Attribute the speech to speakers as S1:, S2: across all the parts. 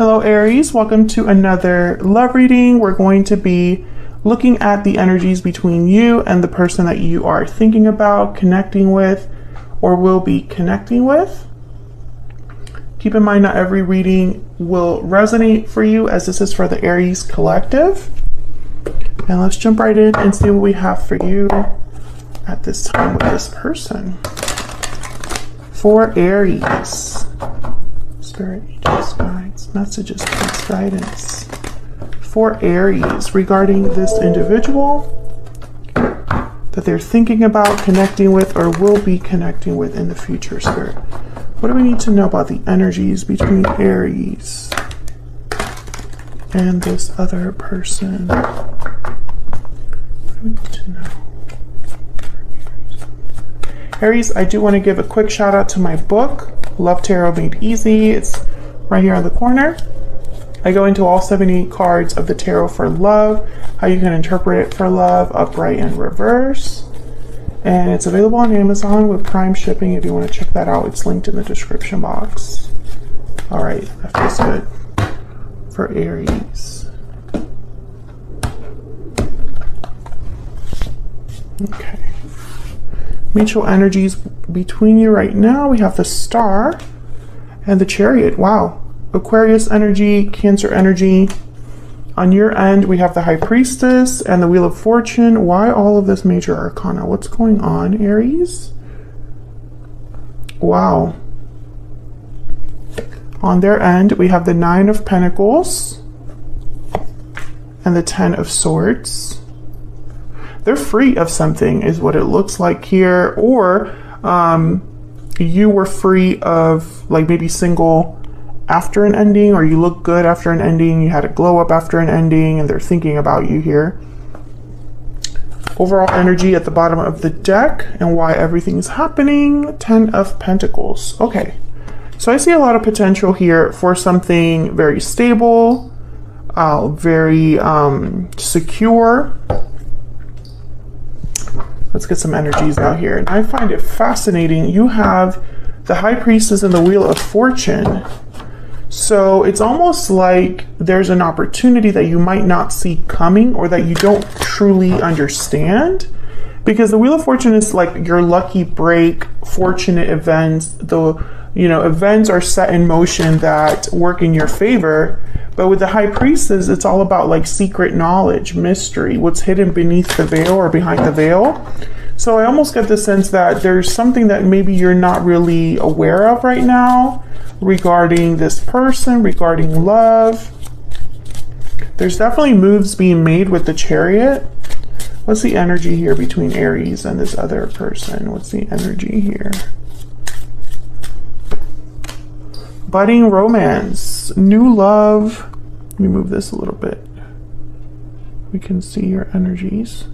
S1: Hello Aries, welcome to another love reading. We're going to be looking at the energies between you and the person that you are thinking about, connecting with, or will be connecting with. Keep in mind not every reading will resonate for you, as this is for the Aries collective. And let's jump right in and see what we have for you at this time with this person. For Aries, Spirit, angels, guides, messages, please, guidance. For Aries, regarding this individual that they're thinking about connecting with or will be connecting with in the future, Spirit. What do we need to know about the energies between Aries and this other person? What do we need to know? Aries, I do want to give a quick shout out to my book, Love Tarot Made Easy. It's right here on the corner. I go into all 70 cards of the tarot for love, how you can interpret it for love, upright and reverse. And it's available on Amazon with Prime shipping if you want to check that out. It's linked in the description box. All right, that feels good for Aries. Okay. Mutual energies between you right now. We have the Star and the Chariot. Wow. Aquarius energy, Cancer energy. On your end, we have the High Priestess and the Wheel of Fortune. Why all of this major arcana? What's going on, Aries? Wow. On their end, we have the Nine of Pentacles and the Ten of Swords. They're free of something is what it looks like here, or you were free of, like, maybe single after an ending, or you look good after an ending, you had a glow up after an ending, and they're thinking about you here. Overall energy at the bottom of the deck and why everything's happening. Ten of Pentacles. Okay, so I see a lot of potential here for something very stable, very secure. Let's get some energies out here. And I find it fascinating. You have the High Priestess and the Wheel of Fortune. So it's almost like there's an opportunity that you might not see coming, or that you don't truly understand. Because the Wheel of Fortune is like your lucky break, fortunate events. The events are set in motion that work in your favor. But with the High Priestess, it's all about like secret knowledge, mystery, what's hidden beneath the veil or behind the veil. So I almost get the sense that there's something that maybe you're not really aware of right now regarding this person, regarding love. There's definitely moves being made with the Chariot. What's the energy here between Aries and this other person? What's the energy here? Budding romance, new love. Let me move this a little bit. We can see your energies.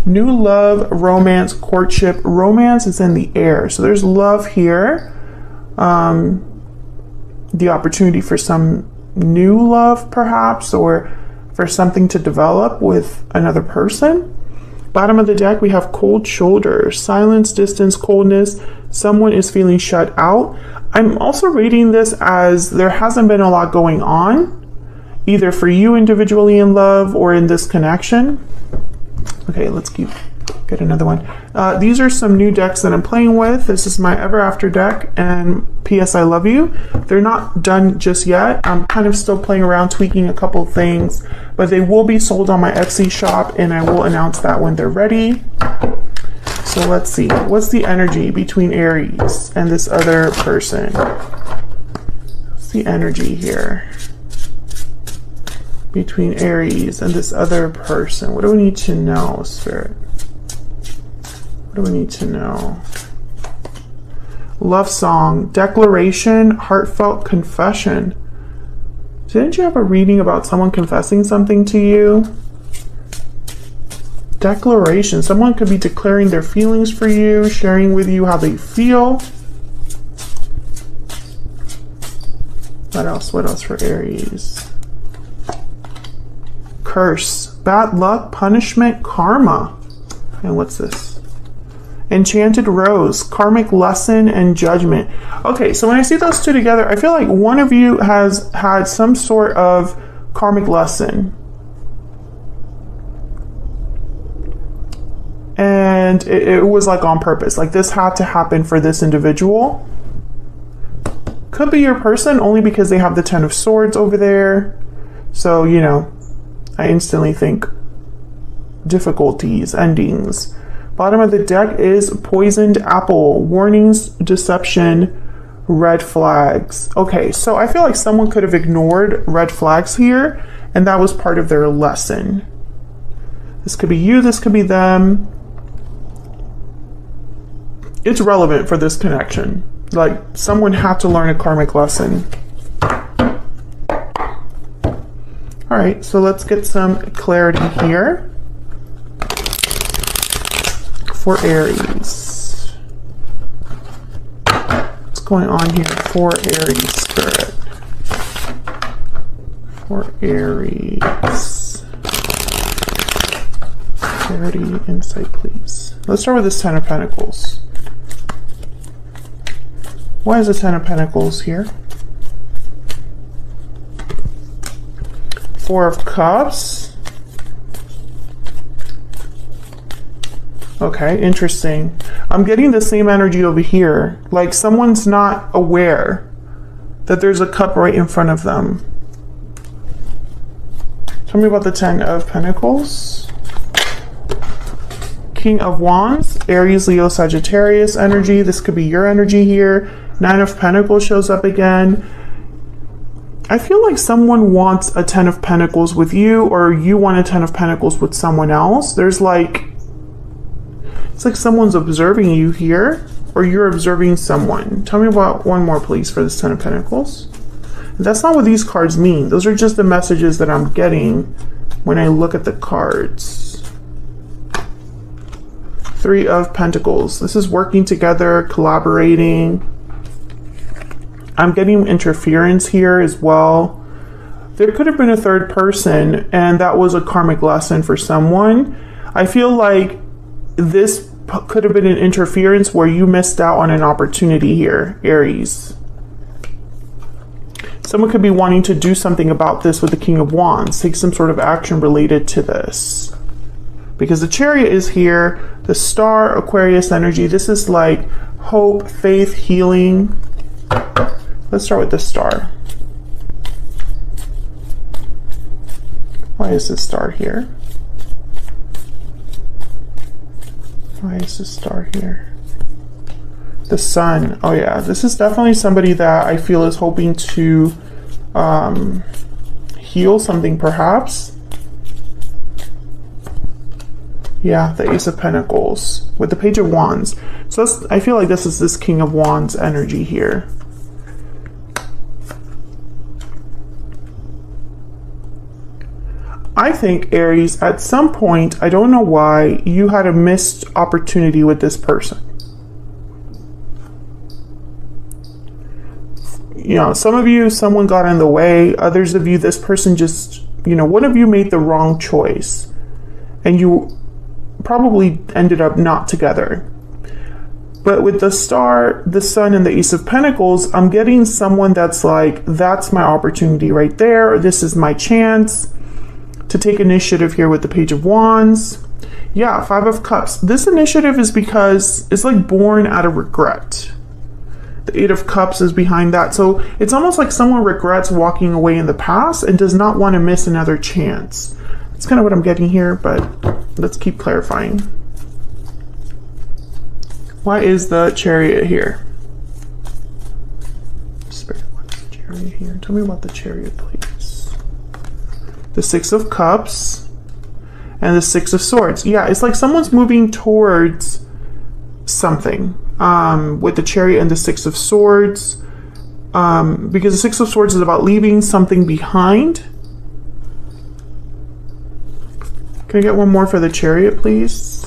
S1: New love, romance, courtship. Romance is in the air. So there's love here. The opportunity for some new love perhaps, or for something to develop with another person. Bottom of the deck, we have cold shoulders, silence, distance, coldness. Someone is feeling shut out. I'm also reading this as there hasn't been a lot going on, either for you individually in love or in this connection. Okay, let's get another one. These are some new decks that I'm playing with. This is my Ever After deck and P.S. I Love You. They're not done just yet. I'm kind of still playing around, tweaking a couple things, but they will be sold on my Etsy shop, and I will announce that when they're ready. So let's see. What's the energy between Aries and this other person? What's the energy here between Aries and this other person? What do we need to know, Spirit? What do we need to know? Love song, declaration, heartfelt confession. Didn't you have a reading about someone confessing something to you? Declaration. Someone could be declaring their feelings for you, sharing with you how they feel. What else? What else for Aries? Curse, bad luck, punishment, karma. And what's this? Enchanted Rose, karmic lesson and judgment. Okay, so when I see those two together, I feel like one of you has had some sort of karmic lesson. And it was like on purpose. Like this had to happen for this individual. Could be your person only because they have the Ten of Swords over there. So, you know, I instantly think difficulties, endings. Bottom of the deck is Poisoned Apple, warnings, deception, red flags. Okay, so I feel like someone could have ignored red flags here, and that was part of their lesson. This could be you, this could be them. It's relevant for this connection. Like, someone had to learn a karmic lesson. All right, so let's get some clarity here for Aries. What's going on here for Aries spirit? For Aries. Clarity, insight, please. Let's start with this Ten of Pentacles. Why is the Ten of Pentacles here? Four of Cups. Okay, interesting. I'm getting the same energy over here. Like someone's not aware that there's a cup right in front of them. Tell me about the Ten of Pentacles. King of Wands, Aries, Leo, Sagittarius energy. This could be your energy here. Nine of Pentacles shows up again. I feel like someone wants a Ten of Pentacles with you, or you want a Ten of Pentacles with someone else. There's like, it's like someone's observing you here, or you're observing someone. Tell me about one more, please, for this Ten of Pentacles. That's not what these cards mean. Those are just the messages that I'm getting when I look at the cards. Three of Pentacles. This is working together, collaborating. I'm getting interference here as well. There could have been a third person, and that was a karmic lesson for someone. I feel like this could have been an interference where you missed out on an opportunity here, Aries. Someone could be wanting to do something about this with the King of Wands, take some sort of action related to this. Because the Chariot is here, the Star, Aquarius energy. This is like hope, faith, healing. Let's start with the Star. Why is this Star here? Why is this Star here? The Sun. Oh yeah, this is definitely somebody that I feel is hoping to heal something perhaps. Yeah, the Ace of Pentacles with the Page of Wands. So I feel like this is this King of Wands energy here. I think, Aries, at some point, I don't know why, you had a missed opportunity with this person. You know, some of you, someone got in the way. Others of you, this person just, you know, one of you made the wrong choice. And you probably ended up not together. But with the Star, the Sun, and the Ace of Pentacles, I'm getting someone that's like, that's my opportunity right there. This is my chance to take initiative here with the Page of Wands. Yeah, Five of Cups. This initiative is because it's like born out of regret. The Eight of Cups is behind that. So it's almost like someone regrets walking away in the past and does not want to miss another chance. That's kind of what I'm getting here, but let's keep clarifying. Why is the Chariot here? Spirit, why is the Chariot here? Tell me about the Chariot, please. The Six of Cups and the Six of Swords. Yeah, it's like someone's moving towards something with the Chariot and the Six of Swords, because the Six of Swords is about leaving something behind. Can I get one more for the Chariot, please?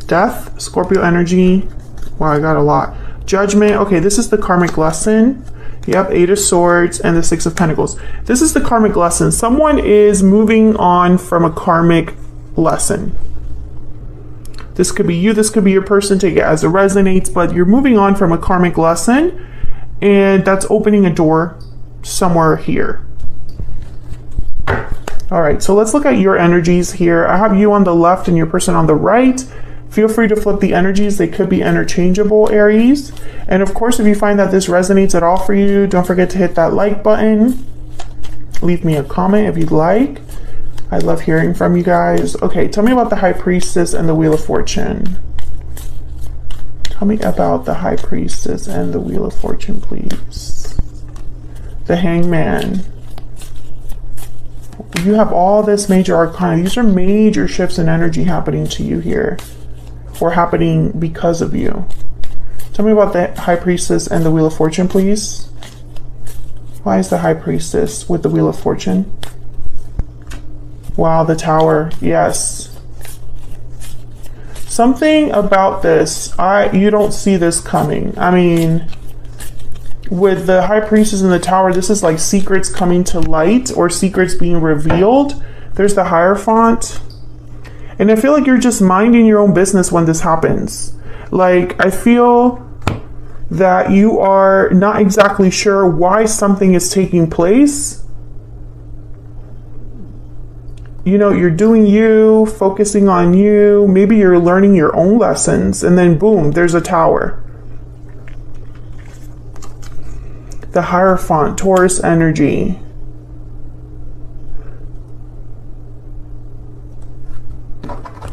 S1: Death, Scorpio energy. Wow, I got a lot. Judgment. Okay, this is the karmic lesson. Yep, Eight of Swords and the Six of Pentacles. This is the karmic lesson. Someone is moving on from a karmic lesson. This could be you, this could be your person, take it as it resonates, but you're moving on from a karmic lesson, and that's opening a door somewhere here. All right, so let's look at your energies here. I have you on the left and your person on the right. Feel free to flip the energies. They could be interchangeable, Aries. And of course, if you find that this resonates at all for you, don't forget to hit that like button. Leave me a comment if you'd like. I love hearing from you guys. Okay, tell me about the High Priestess and the Wheel of Fortune. Tell me about the High Priestess and the Wheel of Fortune, please. The Hangman. You have all this major arcana. These are major shifts in energy happening to you here, or happening because of you. Tell me about the High Priestess and the Wheel of Fortune, please. Why is the High Priestess with the Wheel of Fortune? Wow, the Tower. Yes. Something about this, you don't see this coming. I mean, with the High Priestess and the Tower, this is like secrets coming to light or secrets being revealed. There's the Hierophant. And I feel like you're just minding your own business when this happens. Like, I feel that you are not exactly sure why something is taking place. You know, you're doing you, focusing on you. Maybe you're learning your own lessons, and then boom, there's a Tower. The Hierophant, Taurus energy.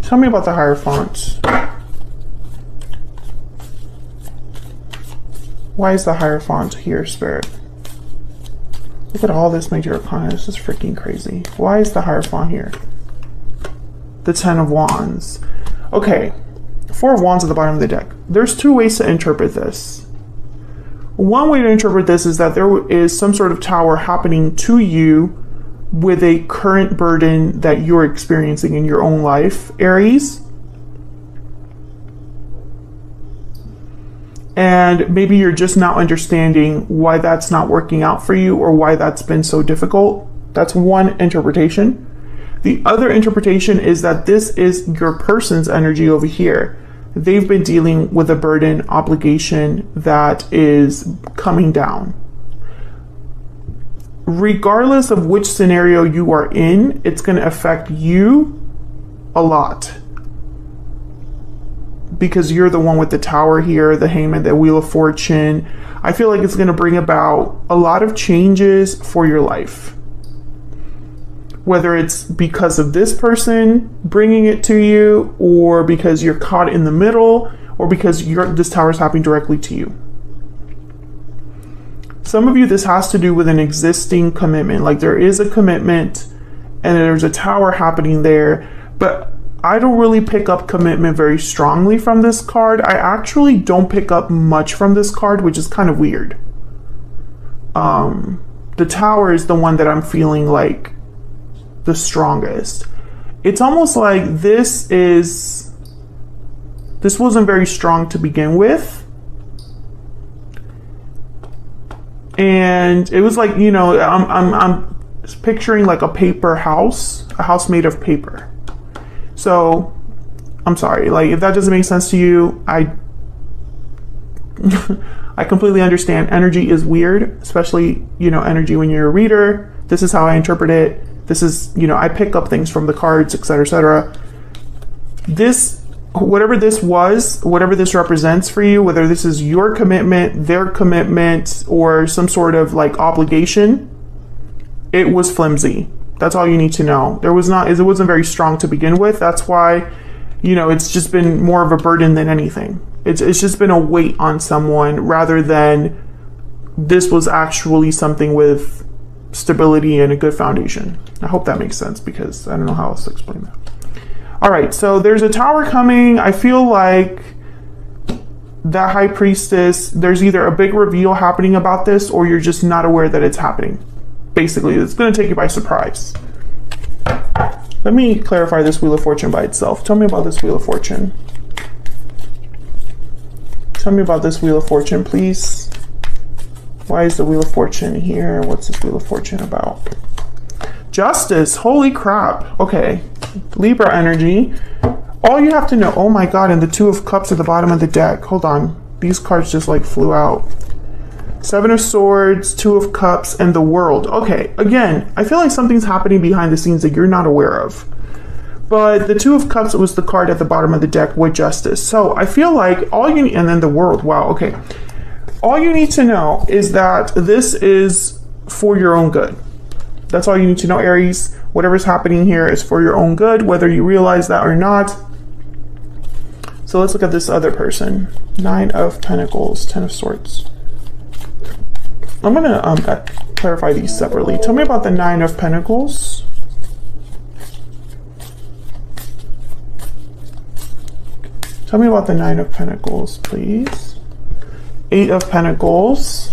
S1: Tell me about the Hierophant. Why is the Hierophant here, Spirit? Look at all this major arcana. This is freaking crazy. Why is the Hierophant here? The Ten of Wands. Okay, Four of Wands at the bottom of the deck. There's two ways to interpret this. One way to interpret this is that there is some sort of Tower happening to you with a current burden that you're experiencing in your own life, Aries. And maybe you're just not understanding why that's not working out for you or why that's been so difficult. That's one interpretation. The other interpretation is that this is your person's energy over here. They've been dealing with a burden, obligation that is coming down. Regardless of which scenario you are in, it's going to affect you a lot. Because you're the one with the Tower here, the Hangman, the Wheel of Fortune. I feel like it's going to bring about a lot of changes for your life. Whether it's because of this person bringing it to you, or because you're caught in the middle, or because this Tower is happening directly to you. Some of you, this has to do with an existing commitment. Like there is a commitment and there's a Tower happening there, but I don't really pick up commitment very strongly from this card. I actually don't pick up much from this card, which is kind of weird. The Tower is the one that I'm feeling like the strongest. It's almost like this wasn't very strong to begin with. And it was like, you know, I'm picturing like a paper house, a house made of paper. So, I'm sorry, like if that doesn't make sense to you, I completely understand. Energy is weird, especially, you know, energy when you're a reader. This is how I interpret it. This is, you know, I pick up things from the cards, etc., etc. This, whatever this was, whatever this represents for you, whether this is your commitment, their commitment, or some sort of like obligation, it was flimsy. That's all you need to know. It wasn't very strong to begin with. That's why, you know, it's just been more of a burden than anything. It's just been a weight on someone rather than this was actually something with stability and a good foundation. I hope that makes sense because I don't know how else to explain that. All right, so there's a Tower coming. I feel like that High Priestess, there's either a big reveal happening about this or you're just not aware that it's happening. Basically, it's going to take you by surprise. Let me clarify this Wheel of Fortune by itself. Tell me about this Wheel of Fortune. Tell me about this Wheel of Fortune, please. Why is the Wheel of Fortune here? What's this Wheel of Fortune about? Justice. Holy crap. Okay. Libra energy. All you have to know. Oh my god. And the Two of Cups at the bottom of the deck. Hold on. These cards just like flew out. Seven of Swords, Two of Cups, and the World. Okay. Again, I feel like something's happening behind the scenes that you're not aware of. But the Two of Cups was the card at the bottom of the deck with Justice. So I feel like all you need, and then the World. Wow. Okay. All you need to know is that this is for your own good. That's all you need to know, Aries. Whatever's happening here is for your own good, whether you realize that or not. So let's look at this other person. Nine of Pentacles, Ten of Swords. I'm going to clarify these separately. Tell me about the Nine of Pentacles. Tell me about the Nine of Pentacles, please. Eight of Pentacles.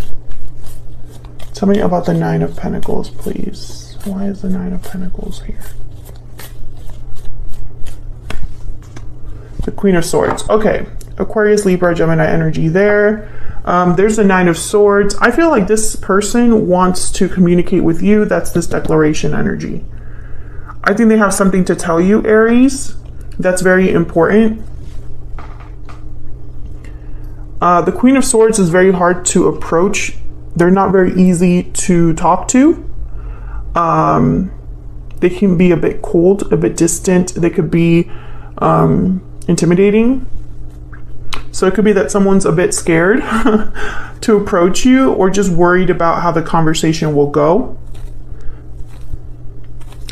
S1: Tell me about the Nine of Pentacles, please. Why is the Nine of Pentacles here? The Queen of Swords. Okay. Aquarius, Libra, Gemini energy there. There's the Nine of Swords. I feel like this person wants to communicate with you. That's this declaration energy. I think they have something to tell you, Aries. That's very important. The Queen of Swords is very hard to approach. They're not very easy to talk to. They can be a bit cold, a bit distant. They could be intimidating. So it could be that someone's a bit scared to approach you, or just worried about how the conversation will go.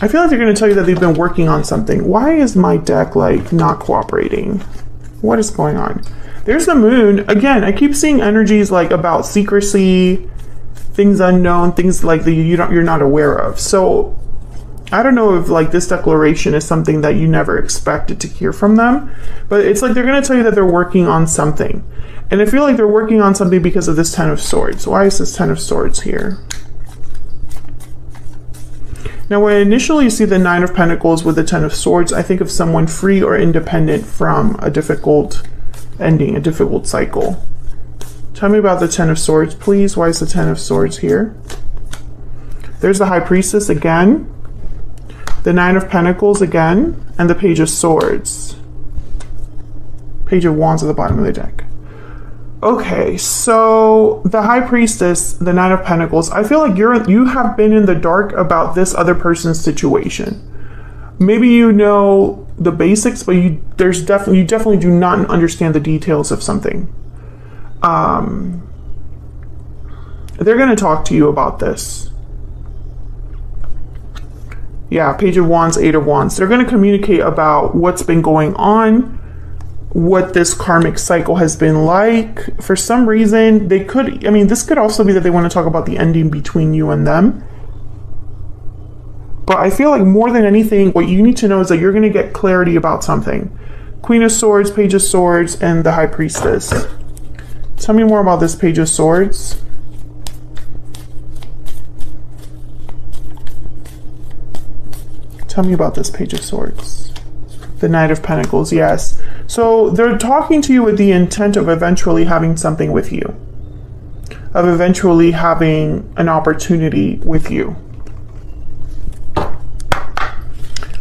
S1: I feel like they're going to tell you that they've been working on something. Why is my deck like not cooperating? What is going on? There's the Moon. Again, I keep seeing energies like about secrecy, things unknown, things like that you're not aware of. So I don't know if like this declaration is something that you never expected to hear from them, but it's like they're going to tell you that they're working on something. And I feel like they're working on something because of this Ten of Swords. Why is this Ten of Swords here? Now, when I initially see the Nine of Pentacles with the Ten of Swords, I think of someone free or independent from a difficult ending, a difficult cycle. Tell me about the Ten of Swords, please. Why is the Ten of Swords here? There's the High Priestess again, the Nine of Pentacles again, and the Page of Swords. Page of Wands at the bottom of the deck. Okay, so the High Priestess, the Nine of Pentacles, I feel like you have been in the dark about this other person's situation. Maybe you know the basics, but you definitely do not understand the details of something. They're going to talk to you about this. Yeah, Page of Wands, Eight of Wands. They're going to communicate about what's been going on, what this karmic cycle has been like. For some reason, they could, I mean, this could also be that they want to talk about the ending between you and them. But I feel like more than anything, what you need to know is that you're going to get clarity about something. Queen of Swords, Page of Swords, and the High Priestess. Tell me more about this Page of Swords. Tell me about this Page of Swords. The Knight of Pentacles, yes. So they're talking to you with the intent of eventually having something with you. Of eventually having an opportunity with you.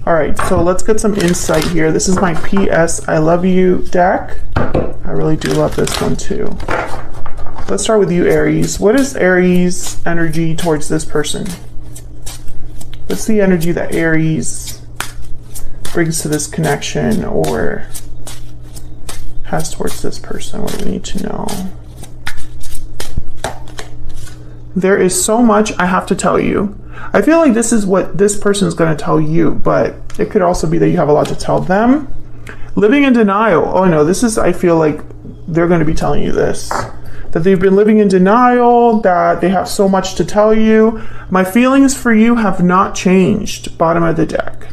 S1: All right, so let's get some insight here. This is my PS I Love You deck. I really do love this one too. Let's start with you, Aries. What is Aries' energy towards this person? What's the energy that Aries brings to this connection or has towards this person? What do we need to know? There is so much I have to tell you. I feel like this is what this person is going to tell you, but it could also be that you have a lot to tell them. Living in denial. Oh no, this is, I feel like they're going to be telling you this. That they've been living in denial, that they have so much to tell you. My feelings for you have not changed. Bottom of the deck.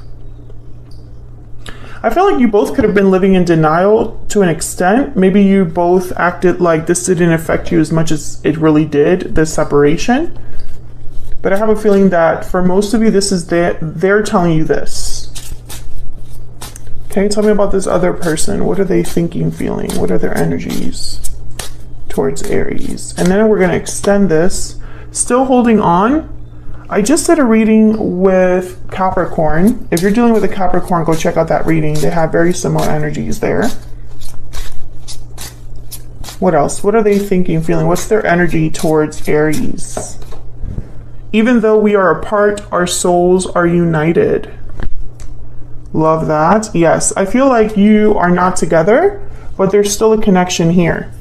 S1: I feel like you both could have been living in denial to an extent. Maybe you both acted like this didn't affect you as much as it really did, this separation. But I have a feeling that for most of you, this is they're telling you this. Okay, tell me about this other person. What are they thinking, feeling? What are their energies? towards Aries. And then we're going to extend this. Still holding on. I just did a reading with Capricorn. If you're dealing with a Capricorn, go check out that reading. They have very similar energies there. What else? What are they thinking, feeling? What's their energy towards Aries? Even though we are apart, our souls are united. Love that. Yes, I feel like you are not together, but there's still a connection here.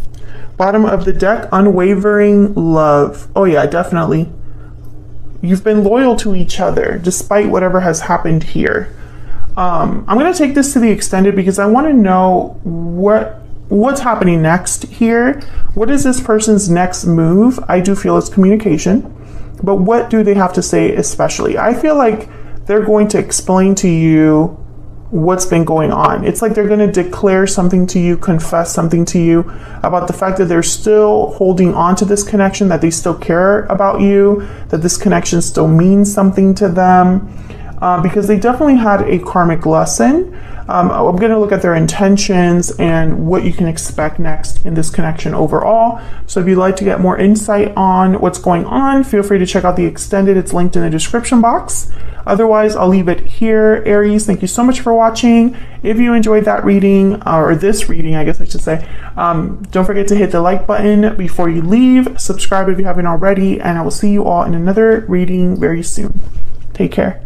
S1: Bottom of the deck, unwavering love. Oh yeah, definitely. You've been loyal to each other despite whatever has happened here. I'm going to take this to the extended because I want to know what's happening next here. What is this person's next move? I do feel it's communication. But what do they have to say especially? I feel like they're going to explain to you what's been going on. It's like they're going to declare something to you, confess something to you about the fact that they're still holding on to this connection, that they still care about you, that this connection still means something to them, because they definitely had a karmic lesson. I'm going to look at their intentions and what you can expect next in this connection overall. So if you'd like to get more insight on what's going on, feel free to check out the extended. It's linked in the description box. Otherwise, I'll leave it here. Aries, thank you so much for watching. If you enjoyed that reading, or this reading, I guess I should say, don't forget to hit the like button before you leave. Subscribe if you haven't already, and I will see you all in another reading very soon. Take care.